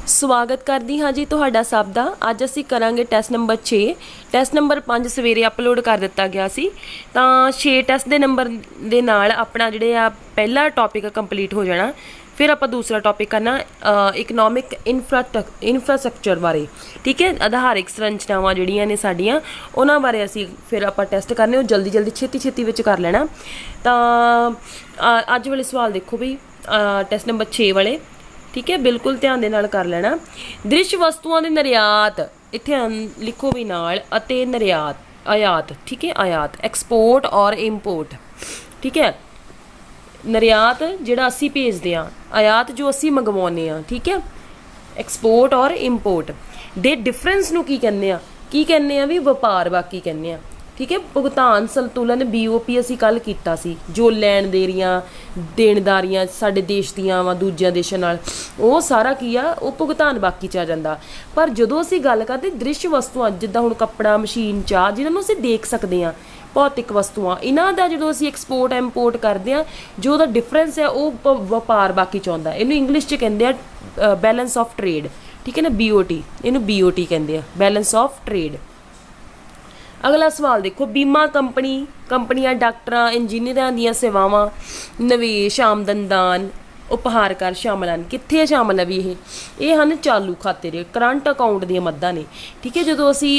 ਸਵਾਗਤ ਕਰਦੀ ਹਾਂ ਜੀ ਤੁਹਾਡਾ ਸਭ ਦਾ। ਅੱਜ ਅਸੀਂ ਕਰਾਂਗੇ ਟੈਸਟ ਨੰਬਰ 6। ਟੈਸਟ ਨੰਬਰ 5 ਸਵੇਰੇ ਅਪਲੋਡ ਕਰ ਦਿੱਤਾ ਗਿਆ ਸੀ, ਤਾਂ 6 ਟੈਸਟ ਦੇ ਨੰਬਰ ਦੇ ਨਾਲ ਆਪਣਾ ਜਿਹੜੇ ਆ ਪਹਿਲਾ ਟੌਪਿਕ ਕੰਪਲੀਟ ਹੋ ਜਾਣਾ। ਫਿਰ ਆਪਾਂ ਦੂਸਰਾ ਟੌਪਿਕ ਕਰਨਾ ਇਕਨੋਮਿਕ ਇਨਫਰਾਸਟਰਕਚਰ ਬਾਰੇ। ਠੀਕ ਹੈ, ਆਧਾਰਿਕ ਸੰਰਚਨਾਵਾਂ ਜਿਹੜੀਆਂ ਨੇ ਸਾਡੀਆਂ ਉਹਨਾਂ ਬਾਰੇ ਅਸੀਂ ਫਿਰ ਆਪਾਂ ਟੈਸਟ ਕਰਨੇ, ਉਹ ਜਲਦੀ ਛੇਤੀ ਵਿੱਚ ਕਰ ਲੈਣਾ। ਤਾਂ ਅੱਜ ਵਾਲੇ ਸਵਾਲ ਦੇਖੋ ਵੀ ਟੈਸਟ ਨੰਬਰ 6 ਵਾਲੇ। ठीक है, बिल्कुल ध्यान दे नाल कर लेना। दृश्य वस्तुओं के निर्यात इत्थे लिखो भी नाल अते निर्यात आयात। ठीक है, आयात एक्सपोर्ट और इंपोर्ट। ठीक है, निर्यात जिहड़ा असी भेजते हैं, आयात जो असी मंगवाने हैं। ठीक है, एक्सपोर्ट और इंपोर्ट दे डिफरेंस नूं की कहने आ भी व्यापार बाकी कहने आ। ठीक है, भुगतान संतुलन BOP असी कल कीता सी, जो लैण देरियां देणदारियां साडे देश दियां वा दूजियां देशां नाल, वो सारा की आ वो भुगतान बाकी च आ जांदा। पर जदों असी गल करदे दृश्य वस्तुआं जिद्दां हुण कपड़ा मशीन चाह जिन्हां नूं असी देख सकदे आ, भौतिक वस्तुआं, इन्हां दा जदों असी एक्सपोर्ट इंपोर्ट करदे आ जो दा डिफरेंस है वो व्यापार बाकी च आउंदा। इहनूं इंग्लिश च कहंदे आ बैलेंस ऑफ ट्रेड। ठीक है ना, BOT, इहनूं BOT कहंदे आ, बैलेंस ऑफ ट्रेड। अगला सवाल देखो, बीमा कंपनियां डॉक्टरां इंजीनियरां दीयां सेवावां निवेश आमदनदान उपहार कर शामिल हैं। कित्थे शामिल है भी ये हन चालू खाते दे करंट अकाउंट दी मद्दां ने। ठीक है, जो असी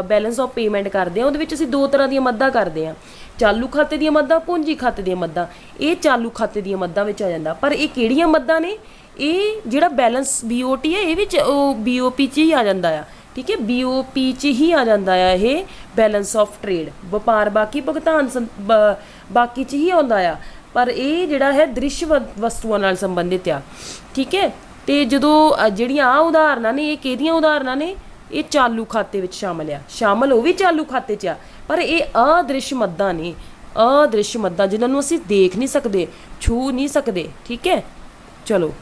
बैलेंस ऑफ पेमेंट करते हैं उहदे विच असी दो तरह दी मद्दां करते हैं, चालू खाते दी मद्दां, पूंजी खाते दी मद्दां। ये चालू खाते दी मद्दां विच आ जांदा, पर ये किहड़ियां मद्दां ने? ये जिहड़ा बैलेंस BOT है ये विच BOP च ही आ जांदा आ। ठीक है, BOP च ही आ जाता है ये बैलेंस ऑफ ट्रेड, व्यापार बाकी भुगतान बाकी च ही आता है, पर यह जोड़ा है दृश्य वस्तुओं नाल संबंधित आ। ठीक है, तो जो जड़ियाँ उदाहरण ने, ये किहदियां उदाहरण ने? ये चालू खाते विच शामिल आ, शामिल वो भी चालू खाते च आ, पर ये अदृश्य मद्दां ने, अदृश्य मद्दां जिन्हां नूं असीं देख नहीं सकते, छू नहीं सकते। ठीक है, चलो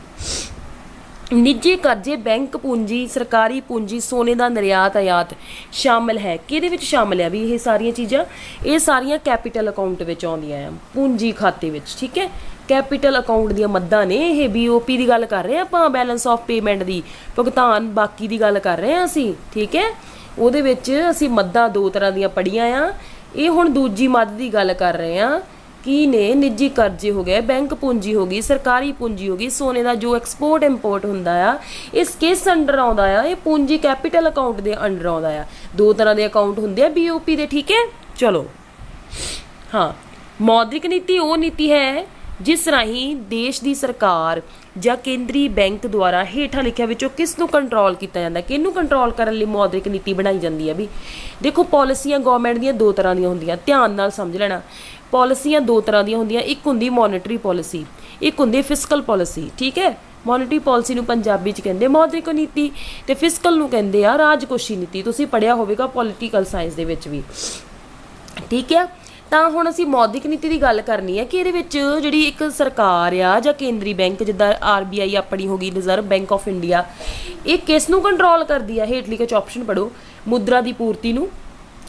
निजी करजे, बैंक पूंजी, सरकारी पूंजी, सोने का निर्यात आयात शामिल है। किहदे विच शामिल है भी ये सारियां चीज़ां? ये सारियां कैपीटल अकाउंट विच आउंदियां आ, पूंजी खाते विच। ठीक है, कैपीटल अकाउंट दियां मद्दां ने। ये BOP की गल कर रहे हैं आपां, बैलेंस ऑफ पेमेंट की, भुगतान बाकी की गल कर रहे हैं असी। ठीक है, उहदे विच असी मद्दां दो तरह दियां पढ़ियां आ। ये हुण दूजी मद्द की गल कर रहे हैं की ने, निजी कर्जे हो गए, बैंक पूंजी हो गई, सरकारी पूंजी हो गई, सोने का जो एक्सपोर्ट इंपोर्ट होंदा आ, इस किस अंडर आउंदा आ? ये पूंजी कैपीटल अकाउंट के अंडर आउंदा आ। दो तरह के अकाउंट होंदे आ BOP दे। ठीक है, चलो हाँ, मौद्रिक नीति वो नीति है जिस राही देश की सरकार ਜਾਂ ਕੇਂਦਰੀ ਬੈਂਕ ਦੁਆਰਾ ਹੇਠਾਂ ਲਿਖਿਆ ਵਿੱਚੋਂ ਕਿਸ ਨੂੰ ਕੰਟਰੋਲ ਕੀਤਾ ਜਾਂਦਾ? ਕਿਹਨੂੰ ਕੰਟਰੋਲ ਕਰਨ ਲਈ ਮੌਦਰਿਕ ਨੀਤੀ ਬਣਾਈ ਜਾਂਦੀ ਹੈ? ਵੀ ਦੇਖੋ, ਪਾਲਿਸੀਆਂ ਗਵਰਨਮੈਂਟ ਦੀਆਂ ਦੋ ਤਰ੍ਹਾਂ ਦੀਆਂ ਹੁੰਦੀਆਂ, ਧਿਆਨ ਨਾਲ ਸਮਝ ਲੈਣਾ। ਪਾਲਿਸੀਆਂ ਦੋ ਤਰ੍ਹਾਂ ਦੀਆਂ ਹੁੰਦੀਆਂ, ਇੱਕ ਹੁੰਦੀ ਮੋਨਿਟਰੀ ਪਾਲਿਸੀ, ਇੱਕ ਹੁੰਦੀ ਫਿਸਕਲ ਪਾਲਿਸੀ। ਠੀਕ ਹੈ, ਮੋਨਿਟਰੀ ਪਾਲਿਸੀ ਨੂੰ ਪੰਜਾਬੀ 'ਚ ਕਹਿੰਦੇ ਮੌਦਰਿਕ ਨੀਤੀ, ਤੇ ਫਿਸਕਲ ਨੂੰ ਕਹਿੰਦੇ ਆ ਰਾਜਕੋਸ਼ੀ ਨੀਤੀ। ਤੁਸੀਂ ਪੜ੍ਹਿਆ ਹੋਵੇਗਾ ਪੋਲੀਟੀਕਲ ਸਾਇੰਸ ਦੇ ਵਿੱਚ ਵੀ। ਠੀਕ ਹੈ, ਤਾਂ ਹੁਣ ਅਸੀਂ ਮੌਦਰਿਕ ਨੀਤੀ ਦੀ ਗੱਲ ਕਰਨੀ ਹੈ ਕਿ ਇਹਦੇ ਵਿੱਚ ਜਿਹੜੀ ਇੱਕ ਸਰਕਾਰ ਆ ਜਾਂ ਕੇਂਦਰੀ ਬੈਂਕ, ਜਿੱਦਾਂ RBI ਆਪਣੀ ਹੋ ਗਈ, ਰਿਜ਼ਰਵ ਬੈਂਕ ਆਫ ਇੰਡੀਆ, ਇਹ ਕਿਸ ਨੂੰ ਕੰਟਰੋਲ ਕਰਦੀ ਆ? ਹੇਠ ਲਿਖੇ ਆਪਸ਼ਨ ਪੜ੍ਹੋ। ਮੁਦਰਾ ਦੀ ਪੂਰਤੀ ਨੂੰ,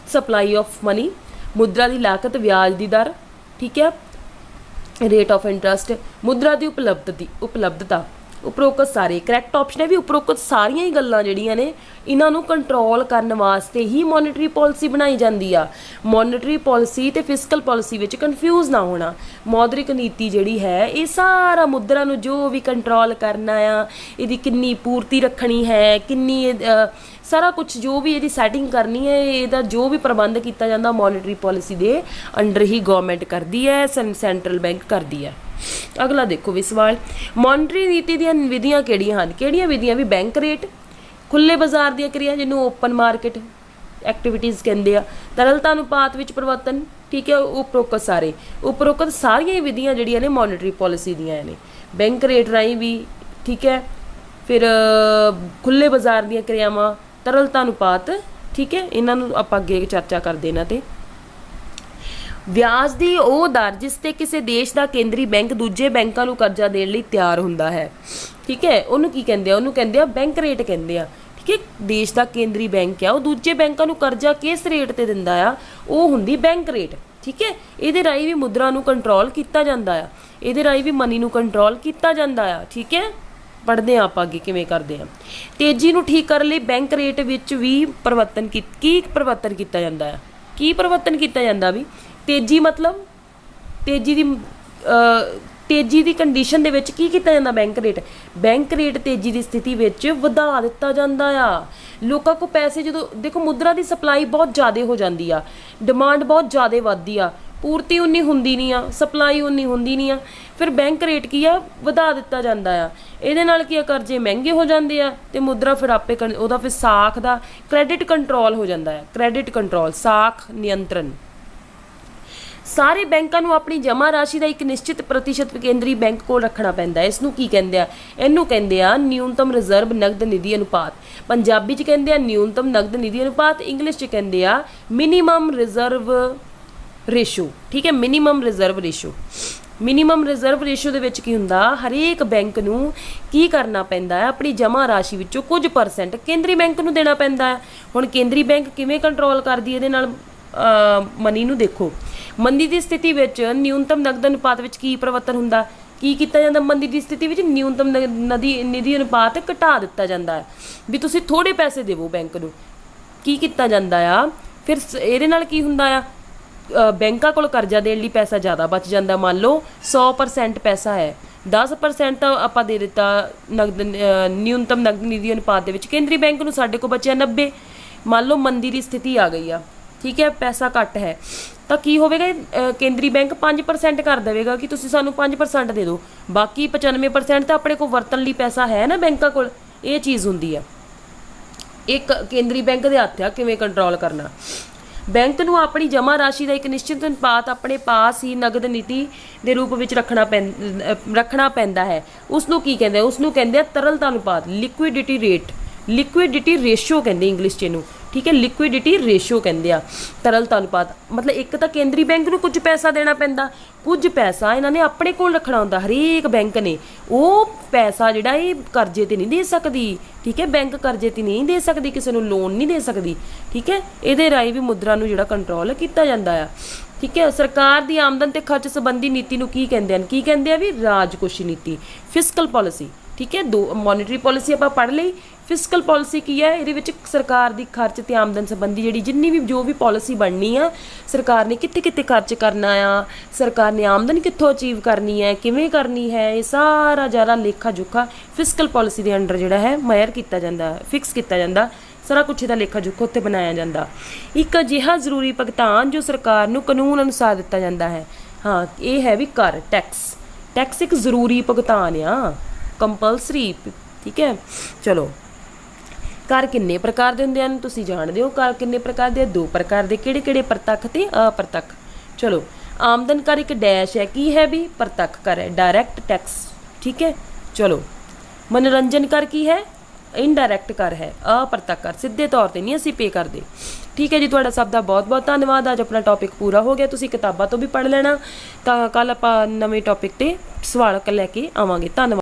ਸਪਲਾਈ ਆਫ ਮਨੀ, ਮੁਦਰਾ ਦੀ ਲਾਗਤ, ਵਿਆਜ ਦੀ ਦਰ। ਠੀਕ ਹੈ, ਰੇਟ ਆਫ ਇੰਟਰਸਟ, ਮੁਦਰਾ ਦੀ ਉਪਲਬਧਤਾ। उपरोक्त सारे करैक्ट ऑप्शन है भी, उपरोक्त सारिया ही गल्लां जिहड़ियां ने इन्हां नूं कंट्रोल करने वास्ते ही मॉनेटरी पॉलिसी बनाई जाती आ। मॉनेटरी पॉलिसी ते फिस्कल पॉलिसी विच कन्फ्यूज़ ना होना। मौद्रिक नीति जिहड़ी है ये सारा मुद्रा नूं जो भी कंट्रोल करना आ, इहदी किन्नी पूर्ति रखनी है, किन्नी सारा कुछ जो भी इहदी सैटिंग करनी है, इहदा जो भी प्रबंध किया जाता मॉनेटरी पॉलिसी दे अंडर ही गवर्नमेंट करती है, सेंट्रल बैंक करती है। अगला देखो भी सवाल, मॉनेटरी नीति दी विधियां किहड़ियां हन? किहड़ियां विधियां? भी बैंक रेट, खुले बाजार दी क्रिया जिन्होंने ओपन मार्केट एक्टिविटीज़ कहते हैं, तरलता अनुपात विच परिवर्तन। ठीक है, उपरोक्त सारिया विधियां जिहड़ियां ने मॉनेटरी पॉलिसी दियां ने, बैंक रेट राही भी। ठीक है, फिर खुले बाजार दी क्रियावां, तरलता अनुपात। ठीक है, इन्हां नूं आपां अगे चर्चा करदे इन्हां ते। ਵਿਆਜ ਦੀ ਉਹ ਦਰ ਜਿਸ ਤੇ ਕਿਸੇ ਦੇਸ਼ ਦਾ ਕੇਂਦਰੀ ਬੈਂਕ ਦੂਜੇ ਬੈਂਕਾਂ ਨੂੰ ਕਰਜ਼ਾ ਦੇਣ ਲਈ ਤਿਆਰ ਹੁੰਦਾ ਹੈ। ਠੀਕ ਹੈ, ਉਹਨੂੰ ਕੀ ਕਹਿੰਦੇ ਆ? ਉਹਨੂੰ ਕਹਿੰਦੇ ਆ ਬੈਂਕ ਰੇਟ ਕਹਿੰਦੇ ਆ। ਠੀਕ ਹੈ, ਦੇਸ਼ ਦਾ ਕੇਂਦਰੀ ਬੈਂਕ ਆ, ਉਹ ਦੂਜੇ ਬੈਂਕਾਂ ਨੂੰ ਕਰਜ਼ਾ ਕਿਸ ਰੇਟ ਤੇ ਦਿੰਦਾ ਆ, ਉਹ ਹੁੰਦੀ ਬੈਂਕ ਰੇਟ। ਠੀਕ ਹੈ, ਇਹਦੇ ਰਾਹੀਂ ਵੀ ਮੁਦਰਾ ਨੂੰ ਕੰਟਰੋਲ ਕੀਤਾ ਜਾਂਦਾ ਆ, ਇਹਦੇ ਰਾਹੀਂ ਵੀ ਮਨੀ ਨੂੰ ਕੰਟਰੋਲ ਕੀਤਾ ਜਾਂਦਾ ਆ। ਠੀਕ ਹੈ, पढ़ते हैं आप अगे किवें करते हैं। तेजी नूं ठीक करने लई बैंक रेट विच भी परिवर्तन की परिवर्तन किया जाता है, की परिवर्तन किया जाता भी तेजी मतलब तेजी दी तेजी दी कंडीशन दे विच की कीता जांदा बैंक रेट तेजी दी स्थिति विच वधा दित्ता जांदा आ। लोकां को पैसे जो देखो मुद्रा की सप्लाई बहुत ज़्यादा हो जाती आ, डिमांड बहुत ज़्यादा वधदी आ, पूर्ति उन्नी हुंदी नहीं आ, सप्लाई उन्नी हुंदी नहीं आ, फिर बैंक रेट की आ वधा दित्ता जांदा आ। इहदे नाल की करजे महंगे हो जाते आ ते मुद्रा फिर आपे उहदा फिर साख दा क्रैडिट कंट्रोल हो जाता है, क्रैडिट कंट्रोल साख नियंत्रण। सारे बैंकों को अपनी जमा राशि का एक निश्चित प्रतिशत केंद्रीय बैंक को रखना पैंदा है। इसनूं की कहंदे आ, इहनूं कहंदे आ न्यूनतम रिजर्व नगद निधि अनुपात। पंजाबी च कहंदे आ न्यूनतम नगद निधि अनुपात, इंग्लिश च कहंदे आ मिनीमम रिजर्व रेशो। ठीक है, minimum reserve ratio. Minimum reserve ratio दे विच की हुंदा, हरेक बैंक नूं की करना पैंदा है, अपनी जमा राशि विचों कुछ परसेंट केंद्रीय बैंक नूं देना पैंदा है। हुण केंद्रीय बैंक किवें कंट्रोल करदी इहदे नाल मनी नूं देखो। मंदी की स्थिति विच न्यूनतम नगद अनुपात विच की परिवर्तन हुंदा, की कीता जांदा मंदी की स्थिति विच न्यूनतम निधि अनुपात घटा दित्ता जांदा है भी तुसीं थोड़े पैसे देवो बैंक नूं। की कीता जांदा आ फिर इहदे नाल की हुंदा आ बैंकां कोल करजा देण लई पैसा ज़्यादा बच जांदा। मान लो 100% पैसा है, 10% तो आपां दे दित्ता नगद न्यूनतम नगद निधि अनुपात दे विच, केंद्रीय बैंक नूं साडे कोल बचिया 90। मान लो मंदी की स्थिति आ गई आ, ठीक है, पैसा घट है तो की होवेगा केंद्रीय बैंक 5% कर देगा कि तुसीं सानूं 5% दे दो, बाकी 95% तो अपने को वरतन लई पैसा है ना बैंकों कोल। ये चीज़ हुंदी है, एक केंद्रीय बैंक दे हत्थ आ किवें कंट्रोल करना। बैंक नूं अपनी जमा राशि का एक निश्चित अनुपात अपने पास ही नगद नीति के रूप में रखना पैंदा है। उसनूं की कहंदे, उसनूं कहंदे तरलता अनुपात, लिक्विडिटी रेट, लिक्विडिटी रेशो कहंदे इंग्लिश च इहनूं। ठीक है, लिक्विडिटी रेशो कहंदे आ तरलता अनुपात। मतलब एक तो केंद्रीय बैंक नूं कुछ पैसा देना पैंदा, कुछ पैसा इन्होंने अपने कोल रखना होंदा। हरेक बैंक ने वो पैसा जिहड़ा ये करजे ते नहीं दे सकदी। ठीक है, बैंक करजे ते नहीं दे सकदी, किसी नूं लोन नहीं दे सकदी। ठीक है, इहदे राही भी मुद्रा नूं जिहड़ा कंट्रोल कीता जांदा आ। ठीक है, सरकार दी आमदन ते खर्च संबंधी नीति नूं की कहंदे हन, की कहंदे आ भी राजकोषी नीति, फिस्कल पॉलिसी। ठीक है, दो मॉनेटरी पॉलिसी आपां पढ़ लई, फिस्कल पॉलिसी की है, ये सरकार की खर्च ते आमदन संबंधी जी जिन्नी भी जो भी पॉलिसी बननी आ, सरकार ने कित्थे कित्थे खर्च करना आ, सरकार ने आमदन कित्थों अचीव करनी है, किवें करनी है, ये सारा ज़्यादा लेखा जोखा फिस्कल पॉलिसी के अंडर जिहड़ा है मायर किया जाता, फिक्स किया जाता। सारा कुछ इसका लेखा जोखा उत्ते बनाया जाता। एक अजिहा जरूरी भुगतान जो सरकार नूं कानून अनुसार दिता जाता है। हाँ, ये है भी कर, टैक्स। टैक्स एक जरूरी भुगतान आ, कंपलसरी। ठीक है, चलो कर किन्ने प्रकार दे हुंदे हन तुसीं जाणदे हो। कर किन्ने प्रकार दे? 2 प्रकार दे। किहड़े-किहड़े? प्रत्यक्ष ते अप्रत्यक्ष। चलो, आमदन कर एक डैश है, की है भी? प्रत्यक्ष कर है, डायरैक्ट टैक्स। ठीक है, चलो मनोरंजन कर की है? इनडायरैक्ट कर है, अप्रत्यक्ष कर, सीधे तौर पर नहीं असीं पे करते। ठीक है जी, तुहाडा सब दा बहुत बहुत धन्नवाद। अज अपना टॉपिक पूरा हो गया, तुसीं किताबां तो भी पढ़ लेना, तो कल आपां नवें टॉपिक ते सवाल लैके आवांगे। धन्नवाद।